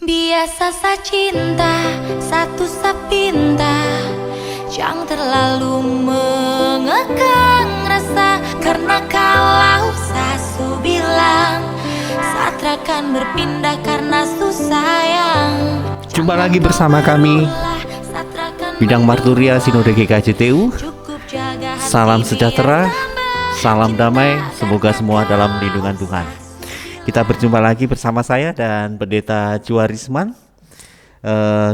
Biasa sa cinta, satu sapinta, jangan terlalu mengekang rasa. Karena kalau sasu bilang, Satra akan berpindah karena susayang. Jumpa lagi bersama kami Bidang Marturia Sinode GKJTU. Salam sejahtera, salam damai, semoga semua dalam lindungan Tuhan. Kita berjumpa lagi bersama saya dan Pendeta Juarisman,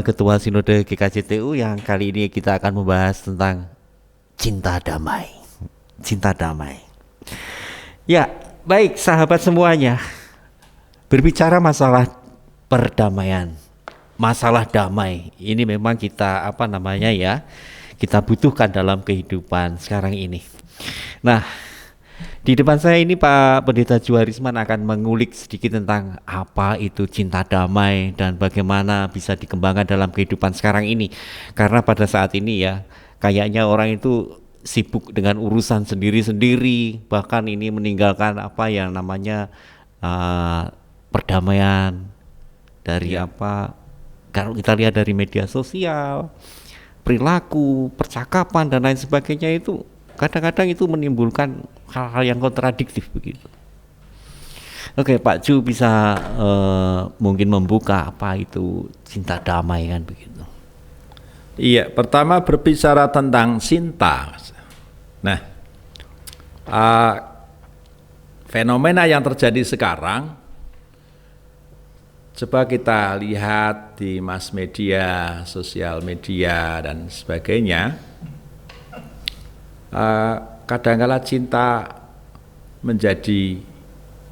Ketua Sinode GKJTU, yang kali ini kita akan membahas tentang cinta damai. Cinta damai. Ya, baik sahabat semuanya. Berbicara masalah perdamaian, masalah damai, ini memang kita kita butuhkan dalam kehidupan sekarang ini. Nah, di depan saya ini Pak Pendeta Juarisman akan mengulik sedikit tentang apa itu cinta damai dan bagaimana bisa dikembangkan dalam kehidupan sekarang ini. Karena pada saat ini ya, kayaknya orang itu sibuk dengan urusan sendiri-sendiri, bahkan ini meninggalkan apa yang namanya perdamaian dari kalau kita lihat dari media sosial, perilaku, percakapan dan lain sebagainya, itu kadang-kadang itu menimbulkan hal-hal yang kontradiktif begitu. Oke, Pak Ju bisa mungkin membuka apa itu cinta damai kan begitu. Iya, pertama berbicara tentang cinta. Nah, fenomena yang terjadi sekarang, coba kita lihat di mass media, sosial media dan sebagainya. Kadang-kala cinta menjadi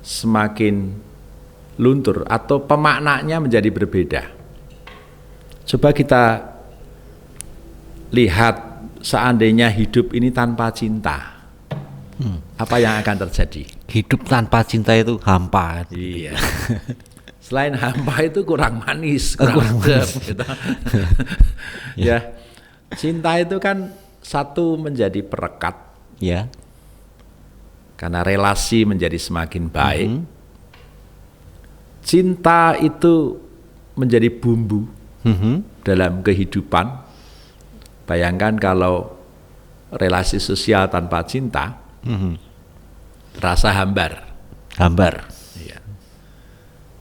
semakin luntur atau pemaknanya menjadi berbeda. Coba kita lihat, seandainya hidup ini tanpa cinta, apa yang akan terjadi? Hidup tanpa cinta itu hampa. Iya. Selain hampa itu kurang manis, kurang sedap, gitu. Ya, cinta itu kan satu menjadi perekat, ya, karena relasi menjadi semakin baik. Cinta itu menjadi bumbu dalam kehidupan. Bayangkan kalau relasi sosial tanpa cinta, rasa hambar. Ya.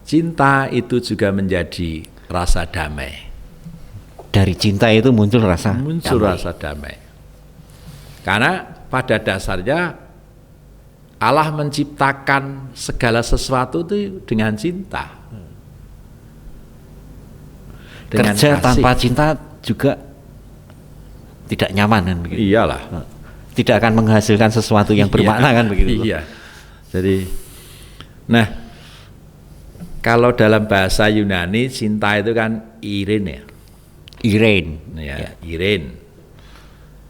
Cinta itu juga menjadi rasa damai. Dari cinta itu muncul rasa damai. Karena pada dasarnya Allah menciptakan segala sesuatu itu dengan cinta. Dengan kerja kasih. tanpa cinta juga tidak nyaman kan begitu. Iyalah. Tidak akan menghasilkan sesuatu yang bermakna kan begitu. Iya. Jadi, nah, kalau dalam bahasa Yunani cinta itu kan irin ya. Irin.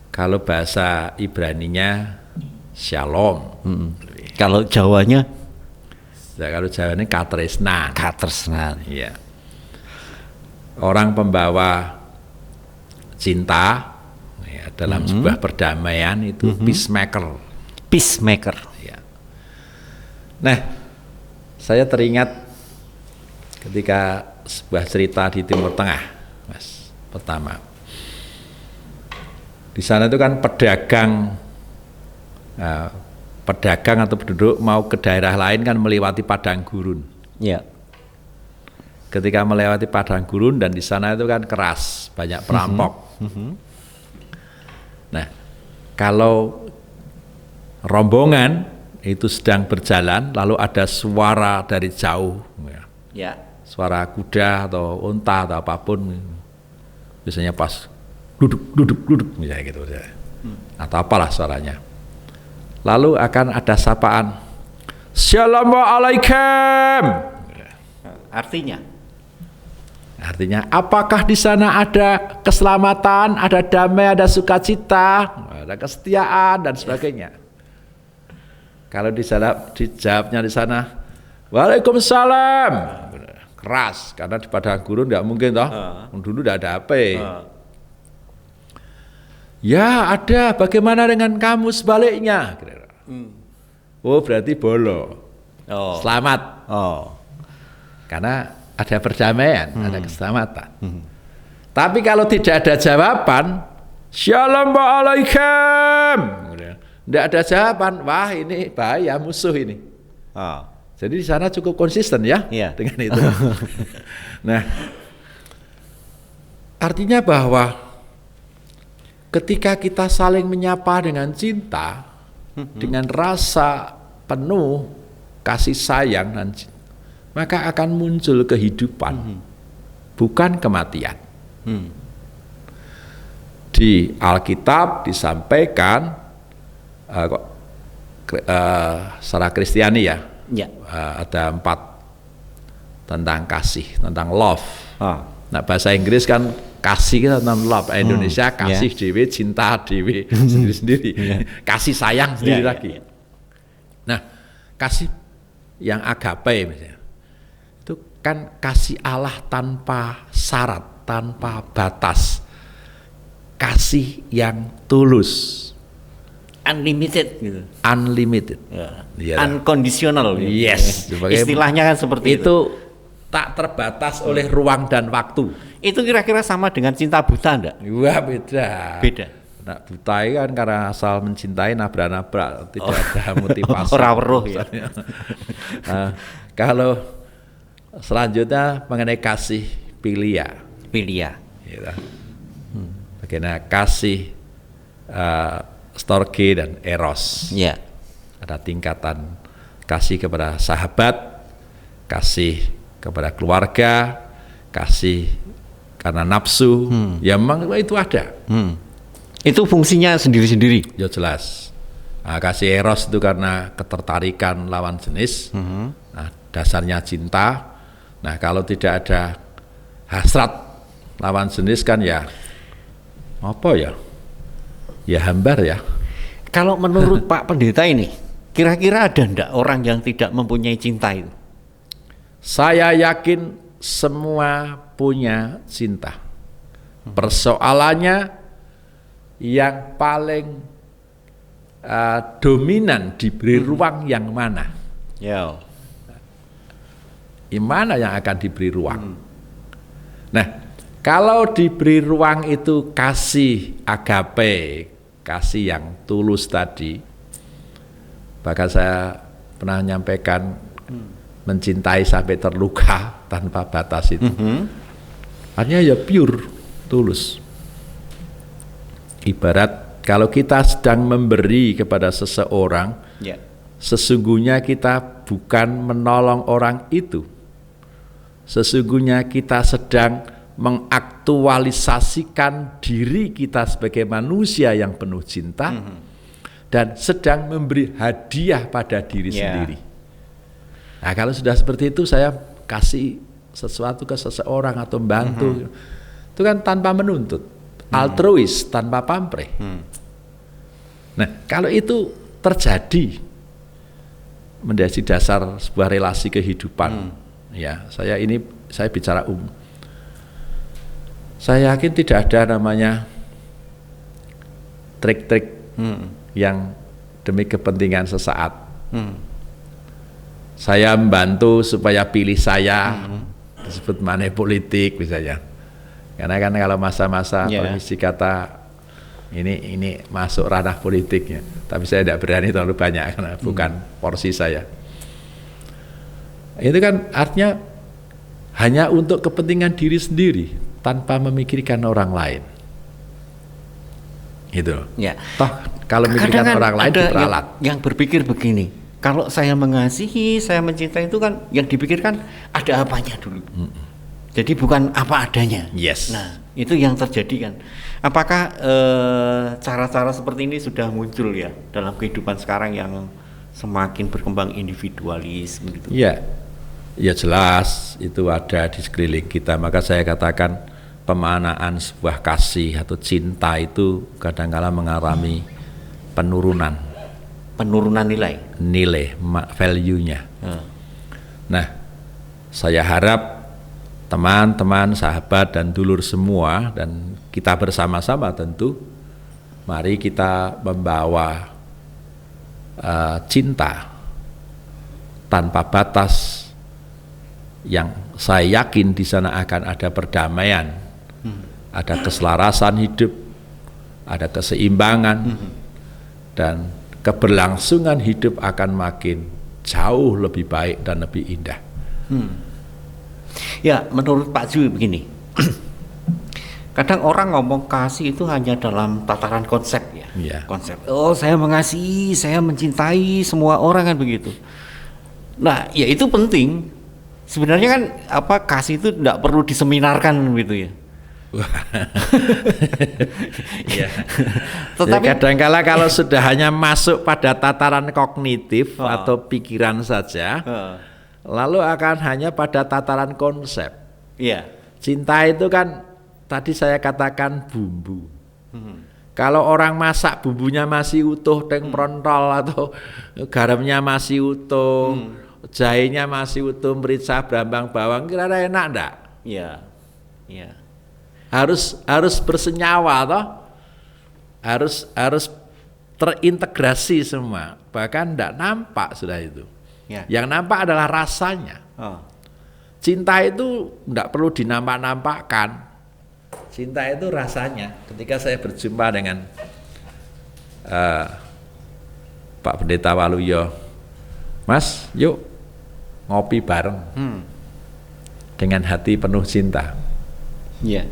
Kalau bahasa Ibraninya shalom. Kalau Jawanya? Kalau Jawanya katresnan. Iya. Orang pembawa cinta ya, dalam sebuah perdamaian itu peacemaker. Ya. Nah, saya teringat ketika sebuah cerita di Timur Tengah, Mas. Pertama, di sana itu kan pedagang atau penduduk mau ke daerah lain kan melewati padang gurun. Ya. Ketika melewati padang gurun dan di sana itu kan keras, banyak perampok. Nah, kalau rombongan itu sedang berjalan, lalu ada suara dari jauh, Ya. suara kuda atau unta atau apapun, biasanya pas duduk, misalnya gitu, atau apalah suaranya. Lalu akan ada sapaan, Assalamualaikum. Artinya, apakah di sana ada keselamatan, ada damai, ada sukacita, ada kesetiaan dan sebagainya. Kalau dijawabnya di sana, Waalaikumsalam, keras, karena di padang gurun nggak mungkin toh, dulu nggak ada HP. Ya ada, bagaimana dengan kamu sebaliknya? Oh berarti bolo, selamat. Karena ada perdamaian, ada keselamatan. Tapi kalau tidak ada jawaban, Shalom alaikum, tidak ada jawaban, wah ini bahaya, musuh ini. Jadi di sana cukup konsisten ya, dengan itu. Nah, artinya bahwa ketika kita saling menyapa dengan cinta, dengan rasa penuh kasih sayang dan cinta, maka akan muncul kehidupan, bukan kematian. Di Alkitab disampaikan secara Kristiani ya, ada 4 tentang kasih, tentang love. Nah bahasa Inggris kan kasih tentang love, Indonesia kasih dewe, cinta dewe sendiri-sendiri, kasih sayang sendiri lagi. Nah kasih yang agape misalnya, itu kan kasih Allah tanpa syarat, tanpa batas, kasih yang tulus, unlimited gitu. Unlimited. Unconditional. Yes. Istilahnya kan seperti itu. Tak terbatas oleh ruang dan waktu. Itu kira-kira sama dengan cinta buta enggak? Wah beda. Beda. Nah, buta kan karena asal mencintai nabrak-nabrak, tidak ada motivasi. Ora-weruh ya. Nah, kalau selanjutnya mengenai kasih Philia. Gitu. Bagaimana kasih storge dan eros. Ada tingkatan kasih kepada sahabat, kasih kepada keluarga, kasih karena nafsu, ya memang itu ada. Itu fungsinya sendiri-sendiri. Ya jelas. Nah, kasih eros itu karena ketertarikan lawan jenis. Nah, dasarnya cinta. Nah, kalau tidak ada hasrat lawan jenis kan ya apa ya? Ya hambar ya. Kalau menurut Pak Pendeta ini, kira-kira ada enggak orang yang tidak mempunyai cinta itu? Saya yakin semua punya cinta. Persoalannya yang paling dominan diberi ruang yang mana? Yang mana yang akan diberi ruang? Nah, kalau diberi ruang itu kasih agape, kasih yang tulus tadi, bahkan saya pernah menyampaikan mencintai sampai terluka tanpa batas itu. Artinya ya pure, tulus. Ibarat kalau kita sedang memberi kepada seseorang, sesungguhnya kita bukan menolong orang itu. Sesungguhnya kita sedang mengaktualisasikan diri kita sebagai manusia yang penuh cinta dan sedang memberi hadiah pada diri sendiri. Nah kalau sudah seperti itu, saya kasih sesuatu ke seseorang atau membantu, itu kan tanpa menuntut, altruis, tanpa pamrih. Nah kalau itu terjadi menjadi dasar sebuah relasi kehidupan, ya saya bicara umum. Saya yakin tidak ada namanya trik-trik yang demi kepentingan sesaat. Saya membantu supaya pilih saya, disebut money politik misalnya. Karena kan kalau masa-masa permisi kata ini masuk ranah politiknya, tapi saya tidak berani terlalu banyak karena bukan porsi saya. Itu kan artinya hanya untuk kepentingan diri sendiri tanpa memikirkan orang lain. Itu. Toh kalau memikirkan orang lain diperalat. Yang berpikir begini, kalau saya mengasihi, saya mencintai itu kan yang dipikirkan ada apanya dulu. Jadi bukan apa adanya. Nah, itu yang terjadi kan. Apakah cara-cara seperti ini sudah muncul ya dalam kehidupan sekarang yang semakin berkembang individualis begitu? Ya jelas itu ada di sekeliling kita. Maka saya katakan pemaknaan sebuah kasih atau cinta itu kadang-kala mengalami penurunan nilai value-nya. Nah, saya harap teman-teman, sahabat dan dulur semua dan kita bersama-sama tentu mari kita membawa cinta tanpa batas yang saya yakin di sana akan ada perdamaian, ada keselarasan hidup, ada keseimbangan, dan keberlangsungan hidup akan makin jauh lebih baik dan lebih indah. Ya, menurut Pak Zui begini. Kadang orang ngomong kasih itu hanya dalam tataran konsep ya. Iya. Konsep. Oh, saya mengasihi, saya mencintai semua orang kan begitu. Nah, ya itu penting. Sebenarnya kan kasih itu tidak perlu diseminarkan gitu ya. Ya. Tetapi kadang-kala kalau sudah hanya masuk pada tataran kognitif atau pikiran saja, lalu akan hanya pada tataran konsep. Iya. Cinta itu kan tadi saya katakan bumbu. Kalau orang masak bumbunya masih utuh, prontol atau garamnya masih utuh, jahenya masih utuh, merica, brambang, bawang, kira-kira enak enggak? Iya. Iya. Harus bersenyawa toh, harus terintegrasi semua, bahkan tidak nampak sudah itu. Ya. Yang nampak adalah rasanya. Cinta itu tidak perlu dinampak-nampakkan. Cinta itu rasanya. Ketika saya berjumpa dengan Pak Pendeta Waluyo, Mas, yuk ngopi bareng dengan hati penuh cinta. Iya.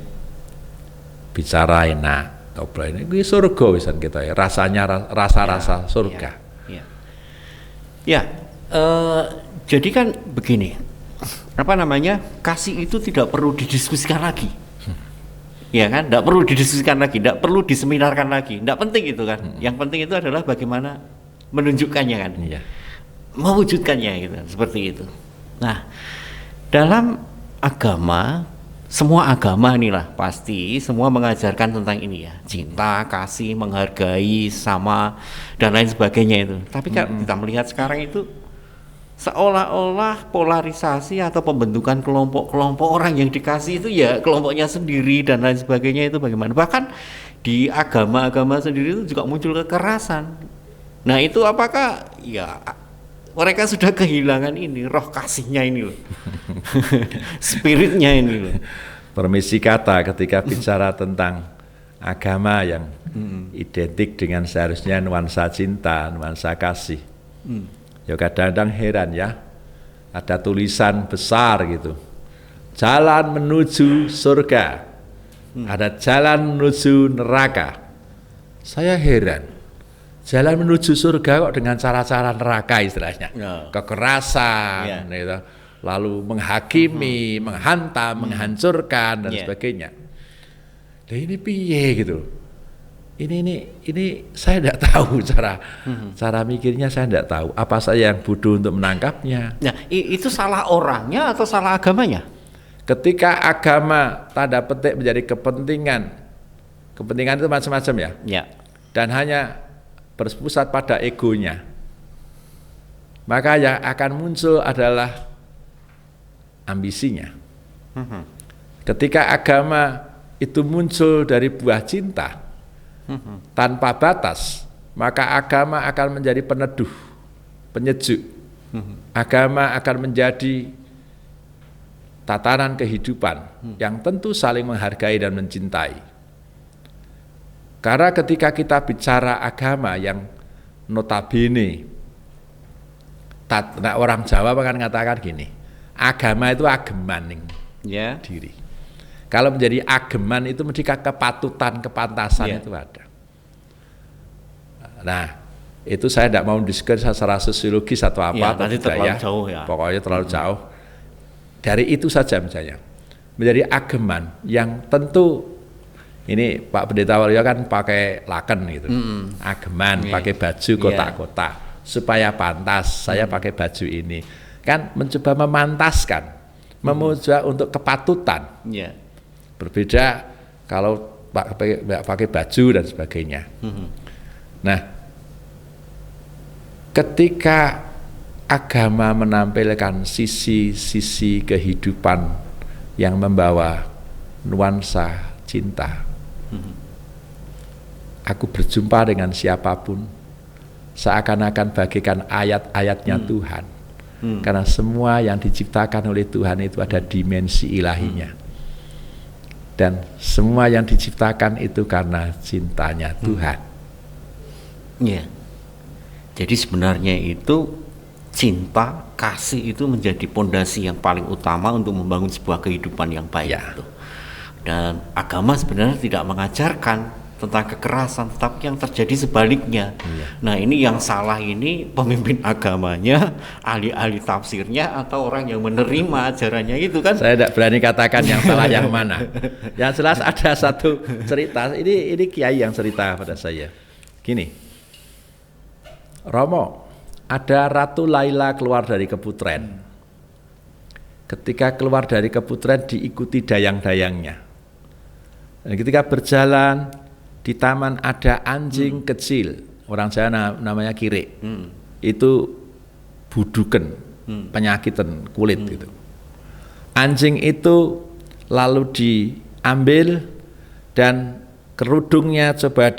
Bicara enak, ngobrol ini surga wisan kita ya, rasanya rasa surga. Ya. Ya, jadi kan begini, kasih itu tidak perlu didiskusikan lagi, ya kan? Tidak perlu didiskusikan lagi, tidak perlu diseminarkan lagi, tidak penting itu kan. Yang penting itu adalah bagaimana menunjukkannya kan, mewujudkannya gitu, seperti itu. Nah, dalam agama, semua agama inilah pasti semua mengajarkan tentang ini ya, cinta, kasih, menghargai sama dan lain sebagainya itu. Tapi kan kita melihat sekarang itu seolah-olah polarisasi atau pembentukan kelompok-kelompok orang yang dikasih itu ya kelompoknya sendiri dan lain sebagainya itu bagaimana. Bahkan di agama-agama sendiri itu juga muncul kekerasan. Nah itu apakah ya mereka sudah kehilangan ini roh kasihnya ini loh, spiritnya ini loh. Permisi kata ketika bicara tentang agama yang identik dengan seharusnya nuansa cinta, nuansa kasih. Ya kadang-kadang heran ya, ada tulisan besar gitu, jalan menuju surga, ada jalan menuju neraka. Saya heran. Jalan menuju surga kok dengan cara-cara neraka istilahnya, kekerasan, gitu. Lalu menghakimi, menghantam, menghancurkan dan sebagainya. Nah ini piye gitu? Ini saya tidak tahu cara mikirnya, saya tidak tahu. Apa saya yang bodoh untuk menangkapnya? Nah itu salah orangnya atau salah agamanya? Ketika agama tanda petik menjadi kepentingan itu macam-macam ya. Ya. Dan hanya berpusat pada egonya, maka yang akan muncul adalah ambisinya. Ketika agama itu muncul dari buah cinta tanpa batas, maka agama akan menjadi peneduh, penyejuk. Agama akan menjadi tatanan kehidupan yang tentu saling menghargai dan mencintai. Karena ketika kita bicara agama yang notabene, orang Jawa akan mengatakan gini, agama itu ageman diri. Kalau menjadi ageman itu mesti kepatutan, kepantasan itu ada. Nah, itu saya tidak mau diskusi secara sosiologis atau apa, nanti terlalu jauh ya. Pokoknya terlalu jauh. Dari itu saja misalnya, menjadi ageman yang tentu. Ini Pak Pendeta Waluyo kan pakai laken gitu, ageman, pakai baju kotak-kotak supaya pantas. Saya pakai baju ini, kan mencoba memantaskan, memuja untuk kepatutan. Berbeda kalau pakai baju dan sebagainya. Nah, ketika agama menampilkan sisi-sisi kehidupan yang membawa nuansa cinta. Aku berjumpa dengan siapapun seakan-akan bagikan ayat-ayatnya Tuhan. Karena semua yang diciptakan oleh Tuhan itu ada dimensi ilahinya. Dan semua yang diciptakan itu karena cintanya Tuhan. Ya. Jadi sebenarnya itu cinta, kasih itu menjadi pondasi yang paling utama untuk membangun sebuah kehidupan yang baik. Ya. Gitu. Dan agama sebenarnya tidak mengajarkan tentang kekerasan, tetapi yang terjadi sebaliknya. Nah, ini yang salah ini pemimpin agamanya, ahli-ahli tafsirnya, atau orang yang menerima ajarannya itu kan. Saya tidak berani katakan yang salah yang mana. Yang jelas ada satu cerita, ini kiai yang cerita pada saya. Gini, Romo, ada Ratu Laila keluar dari keputren. Ketika keluar dari keputren diikuti dayang-dayangnya. Dan ketika berjalan di taman ada anjing kecil, orang Jawa namanya kire. Itu buduken, penyakitan kulit gitu. Anjing itu lalu diambil dan kerudungnya coba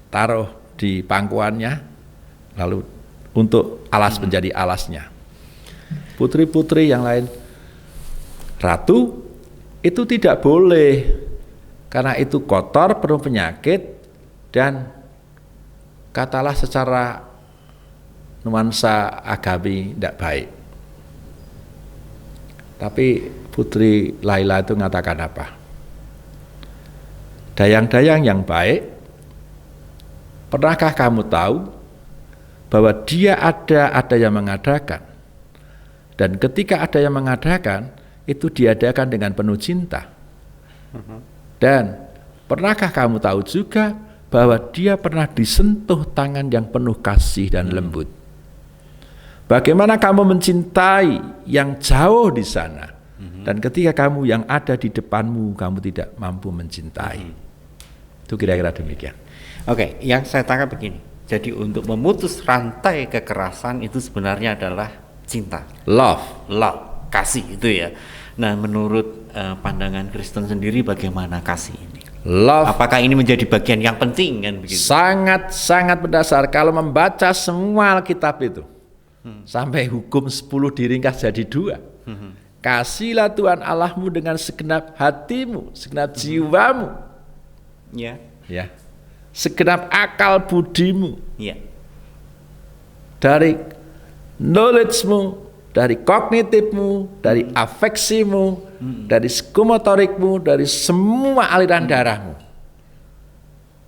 taruh di pangkuannya, lalu untuk alas menjadi alasnya. Putri-putri yang lain, ratu itu tidak boleh. Karena itu kotor, penuh penyakit, dan katalah secara nuansa agami tidak baik. Tapi Putri Laila itu mengatakan apa? Dayang-dayang yang baik, pernahkah kamu tahu bahwa dia ada yang mengadakan? Dan ketika ada yang mengadakan, itu diadakan dengan penuh cinta. Dan pernahkah kamu tahu juga bahwa dia pernah disentuh tangan yang penuh kasih dan lembut? Bagaimana kamu mencintai yang jauh di sana, dan ketika kamu yang ada di depanmu, kamu tidak mampu mencintai. Itu kira-kira demikian. Oke, yang saya tangkap begini. Jadi untuk memutus rantai kekerasan itu sebenarnya adalah cinta. Love, kasih itu ya. Nah, menurut pandangan Kristen sendiri bagaimana kasih ini? love. Apakah ini menjadi bagian yang penting kan begitu? Sangat mendasar. Kalau membaca semua Alkitab itu, sampai hukum 10 diringkas jadi 2. Kasihlah Tuhan Allahmu dengan segenap hatimu, segenap jiwamu, Ya. segenap akal budimu, Ya. dari knowledge-mu, dari kognitifmu, dari afeksimu, dari psikomotorikmu, dari semua aliran darahmu.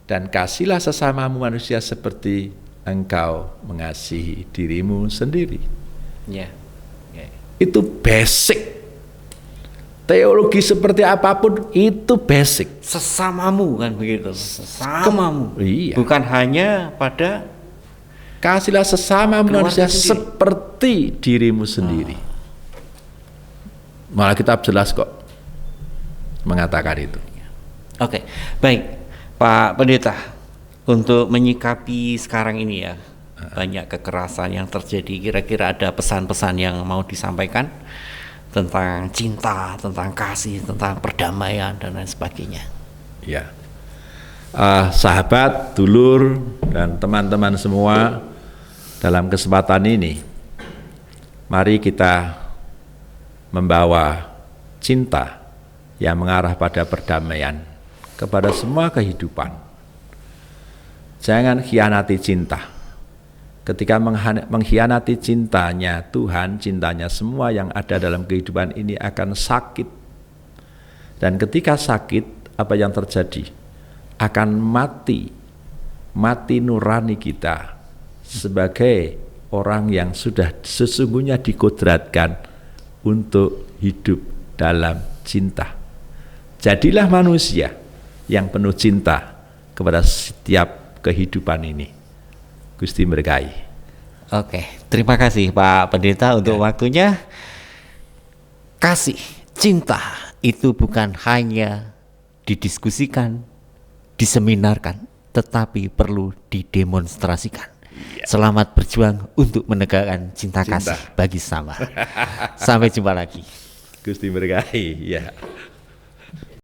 Dan kasihlah sesamamu manusia seperti engkau mengasihi dirimu sendiri. Ya. Itu basic. Teologi seperti apapun itu basic. Sesamamu kan begitu. Sesamamu. Iya. Bukan hanya pada Kasihlah sesama manusia sendiri. seperti dirimu sendiri. Malah kitab jelas kok mengatakan itu. Oke, baik Pak Pendeta, untuk menyikapi sekarang ini ya, banyak kekerasan yang terjadi, kira-kira ada pesan-pesan yang mau disampaikan tentang cinta, tentang kasih, tentang perdamaian dan lain sebagainya. Ya, sahabat, dulur, dan teman-teman semua, dalam kesempatan ini, mari kita membawa cinta yang mengarah pada perdamaian kepada semua kehidupan. Jangan khianati cinta. Ketika mengkhianati cintanya Tuhan, cintanya semua yang ada dalam kehidupan ini akan sakit. Dan ketika sakit, apa yang terjadi? Akan mati nurani kita sebagai orang yang sudah sesungguhnya dikodratkan untuk hidup dalam cinta. Jadilah manusia yang penuh cinta kepada setiap kehidupan ini. Gusti berkahi. Oke, terima kasih Pak Pendeta untuk waktunya. Kasih, cinta itu bukan hanya didiskusikan, diseminarkan, tetapi perlu didemonstrasikan. Selamat berjuang untuk menegakkan cinta kasih bagi sama. Sampai jumpa lagi. Gusti berkahi. Ya.